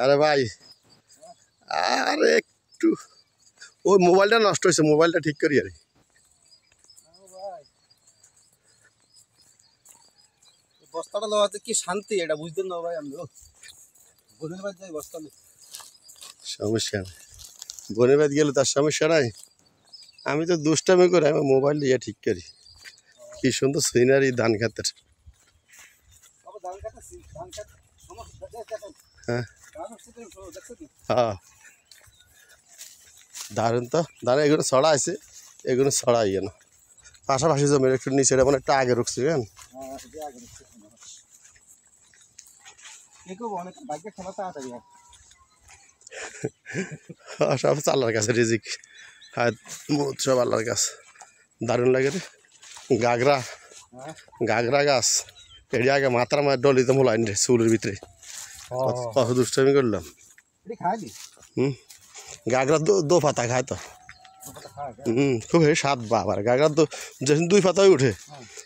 আরে ভাই, আরে একটু ওই মোবাইলটা নষ্ট হয়েছে, মোবাইলটা ঠিক করি। আরে বস্তাটা লওয়াতে কি শান্তি, এটা বুঝতেন না ভাই। আমি বোনের বাড়ি যাই বস্তা নিয়ে। সমস্যা নেই, বোনের বাড়ি গেলে তার সমস্যা নাই। আমি তো দুষ্টামি করে আমি মোবাইল দিয়ে ঠিক করি। কি সুন্দর সিনারি ধান খেতের। বাবা ধান কাটতেছি, ধান কাট সমস্যা দেখেন। হ্যাঁ ধান হচ্ছে তো দেখছো কি? হ্যাঁ, দারুণ তো। দাঁড়া, এগুলো ছড়া আছে, এগুলো ছড়া ইয়ে না। পাশাপাশি জমির একটু নিচে মানে একটু আগে রুখছি কেন। হ্যাঁ এটা আগে হচ্ছে কি করবো, অনেক ভাগ্যে খেলা তাড়াতাড়ি হয়। সব আল্লাহর কাছে রিজিক, হাত মুখ সব আল্লাহর কাছে। দারুণ লাগে রে। গাগরা, হ্যাঁ গাগরা গাছ এটি আগে মাথার মায়ের ডলিতে মোলাইন রে চুলের ভিতরে। কত দুষ্টামি করলাম। এটি খাই নি, গাগরা দো পাতা খায় তো। খায় খুব হেভি স্বাদ বাবার গাগরার তো, যেদিন দুই পাতাই উঠে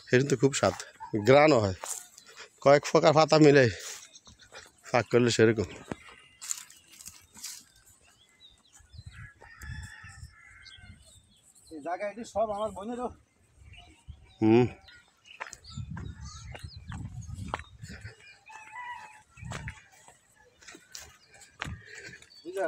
সেদিন তো খুব স্বাদ। গ্রানও হয়, কয়েক প্রকার পাতা মিলে ফাঁক করলে সেরকম। এই জায়গা এটি সব আমার বোনেরও। হুম বুঝলা